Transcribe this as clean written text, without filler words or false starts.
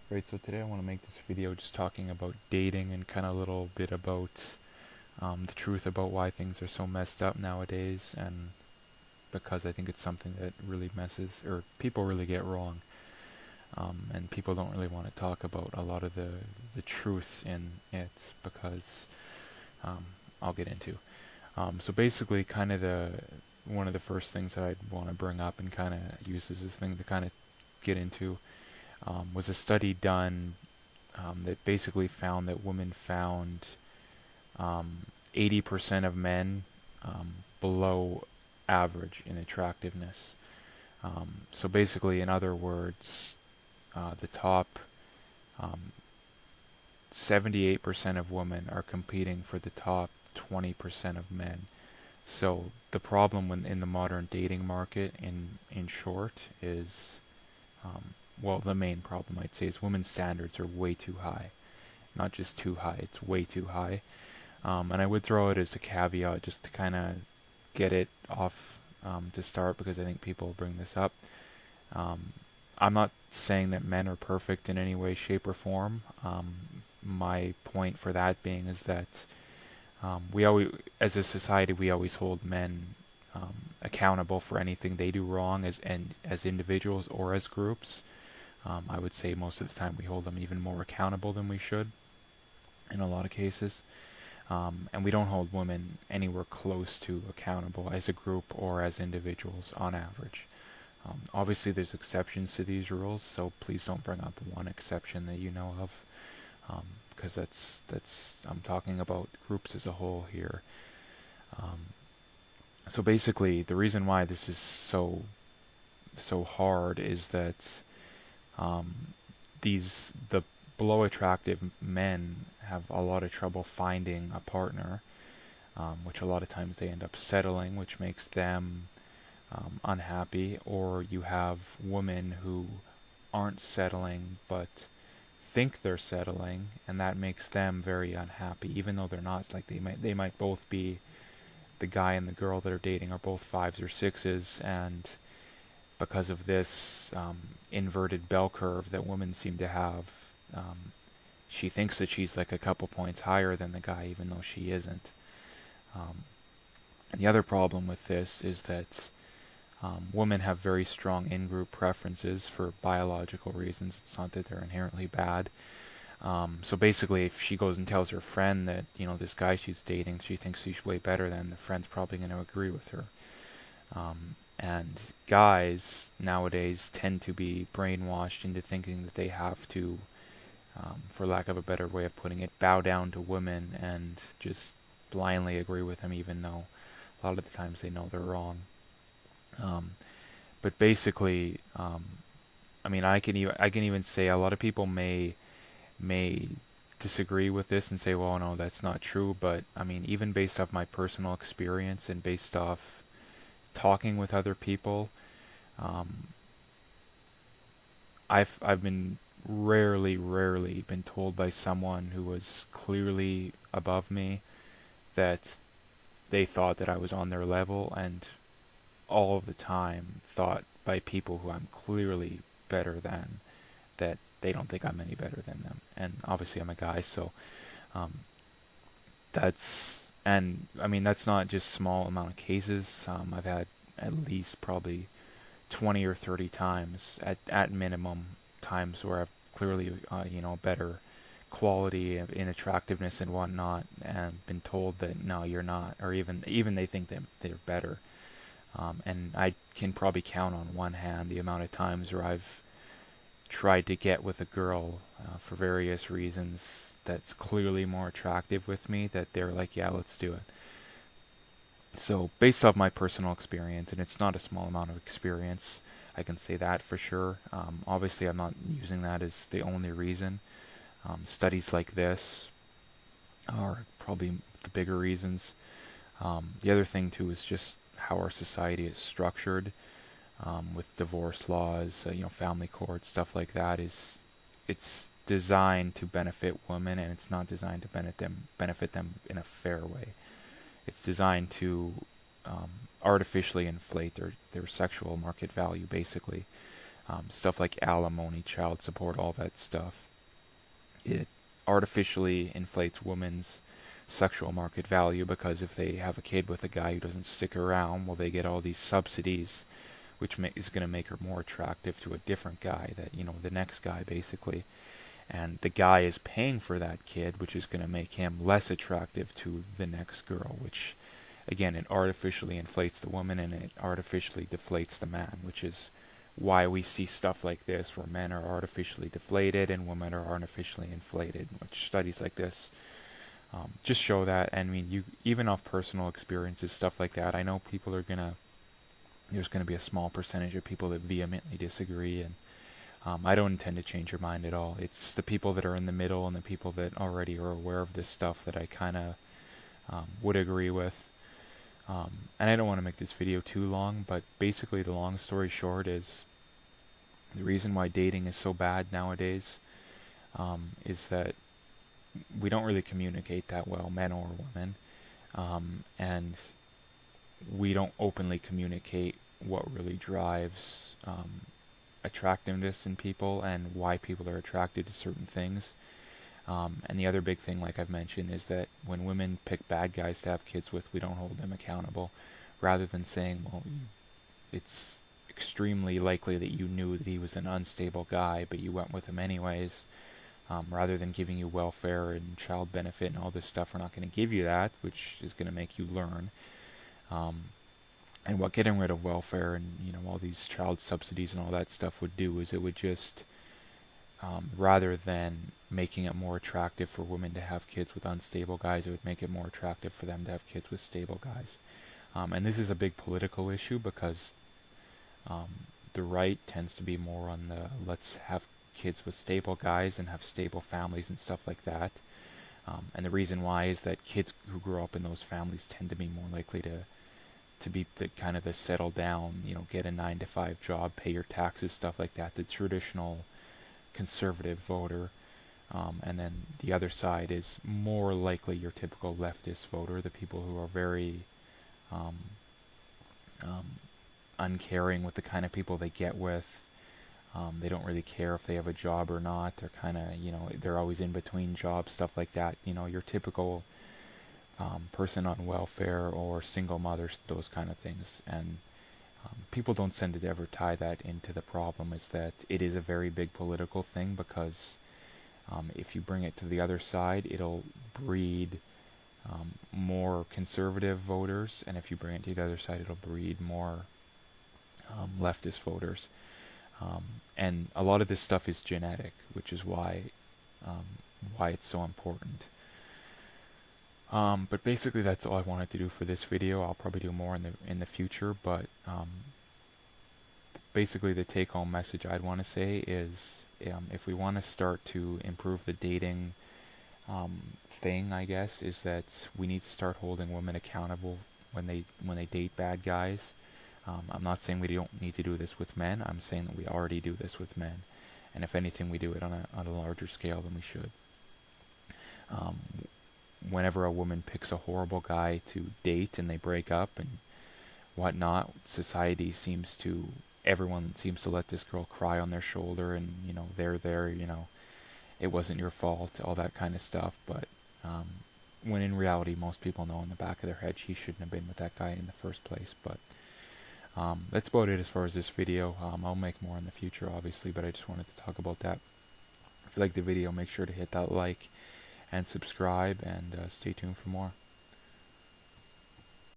Right, so today I want to make this video just talking about dating and kind of a little bit about the truth about why things are so messed up nowadays, and because I think it's something that really messes, or people really get wrong, and people don't really want to talk about a lot of the truth in it because um, I'll get into. So basically, kind of the one of the first things that I'd want to bring up and kind of use as this thing to kind of get into was a study done that basically found that women found 80% of men below average in attractiveness. So basically, in other words, the top 78% of women are competing for the top 20% of men. So the problem in the modern dating market, in short, is well, the main problem I'd say is women's standards are way too high. Not just too high, it's way too high. And I would throw it as a caveat just to kind of get it off to start because I think people bring this up. Um, I'm not saying that men are perfect in any way, shape, or form. My point for that being is that we always, as a society, we always hold men accountable for anything they do wrong as individuals or as groups. I would say most of the time we hold them even more accountable than we should in a lot of cases. And we don't hold women anywhere close to accountable as a group or as individuals on average. Obviously, there's exceptions to these rules, so please don't bring up one exception that you know of, because that's I'm talking about groups as a whole here. Um, so basically, the reason why this is so hard is that um, the below attractive men have a lot of trouble finding a partner, which a lot of times they end up settling, which makes them unhappy. Or you have women who aren't settling but think they're settling, and that makes them very unhappy, even though they're not. It's like they might both be the guy and the girl that are dating are both fives or sixes, and because of this inverted bell curve that women seem to have, she thinks that she's like a couple points higher than the guy, even though she isn't. Um, and the other problem with this is that women have very strong in-group preferences for biological reasons. It's not that they're inherently bad. So basically, if she goes and tells her friend that this guy she's dating, she thinks she's way better than, the friend's probably going to agree with her. And guys nowadays tend to be brainwashed into thinking that they have to, for lack of a better way of putting it, bow down to women and just blindly agree with them, even though a lot of the times they know they're wrong. Um, but basically, I mean, I can even say a lot of people may disagree with this and say, well, no, that's not true. But I mean, even based off my personal experience and based off talking with other people, um, I've been rarely been told by someone who was clearly above me that they thought that I was on their level, and all of the time thought by people who I'm clearly better than that they don't think I'm any better than them. And obviously I'm a guy, so um, and I mean that's not just small amount of cases. I've had at least probably 20 or 30 times at minimum times where I've clearly better quality in attractiveness and whatnot, and been told that no, you're not, or even they think that they're better. And I can probably count on one hand the amount of times where I've tried to get with a girl for various reasons that's clearly more attractive with me, that they're like, yeah, let's do it. So, based off my personal experience, and it's not a small amount of experience, I can say that for sure. Obviously, I'm not using that as the only reason. Studies like this are probably the bigger reasons. The other thing, too, is just how our society is structured, with divorce laws, family courts, stuff like that. It's designed to benefit women, and it's not designed to benefit them in a fair way. It's designed to artificially inflate their sexual market value, basically. stuff like alimony, child support, all that stuff. It artificially inflates women's sexual market value, because if they have a kid with a guy who doesn't stick around, well, they get all these subsidies, which is going to make her more attractive to a different guy, that, the next guy, basically. And the guy is paying for that kid, which is going to make him less attractive to the next girl, which, again, it artificially inflates the woman and it artificially deflates the man, which is why we see stuff like this, where men are artificially deflated and women are artificially inflated, which studies like this just show that. And I mean, you even off personal experiences, stuff like that, I know there's going to be a small percentage of people that vehemently disagree, and I don't intend to change your mind at all. It's the people that are in the middle and the people that already are aware of this stuff that I kind of would agree with. And I don't want to make this video too long, but basically the long story short is the reason why dating is so bad nowadays is that we don't really communicate that well, men or women, and we don't openly communicate what really drives attractiveness in people and why people are attracted to certain things. And the other big thing, like I've mentioned, is that when women pick bad guys to have kids with, we don't hold them accountable. Rather than saying, well, it's extremely likely that you knew that he was an unstable guy, but you went with him anyways. Rather than giving you welfare and child benefit and all this stuff, we're not going to give you that, which is going to make you learn. And what getting rid of welfare and all these child subsidies and all that stuff would do is it would just, rather than making it more attractive for women to have kids with unstable guys, it would make it more attractive for them to have kids with stable guys. And this is a big political issue because the right tends to be more on the let's have kids with stable guys and have stable families and stuff like that. And the reason why is that kids who grow up in those families tend to be more likely to be the kind of the settle down, get a 9-to-5 job, pay your taxes, stuff like that, the traditional conservative voter. And then the other side is more likely your typical leftist voter, the people who are very uncaring with the kind of people they get with. They don't really care if they have a job or not. They're kind of, they're always in between jobs, stuff like that. Your typical person on welfare or single mothers, those kind of things. And people don't tend to ever tie that into the problem, is that it is a very big political thing, because if you bring it to the other side, it'll breed more conservative voters, and if you bring it to the other side, it'll breed more leftist voters. And a lot of this stuff is genetic, which is why it's so important. But basically that's all I wanted to do for this video. I'll probably do more in the future, but basically the take-home message I'd want to say is, if we want to start to improve the dating thing, I guess, is that we need to start holding women accountable when they date bad guys. I'm not saying we don't need to do this with men. I'm saying that we already do this with men, and if anything, we do it on a larger scale than we should. Whenever a woman picks a horrible guy to date and they break up and whatnot, everyone seems to let this girl cry on their shoulder, and they're there, it wasn't your fault, all that kind of stuff. But when in reality, most people know in the back of their head she shouldn't have been with that guy in the first place. But that's about it as far as this video. I'll make more in the future, obviously, but I just wanted to talk about that. If you liked the video, make sure to hit that like and subscribe, and stay tuned for more.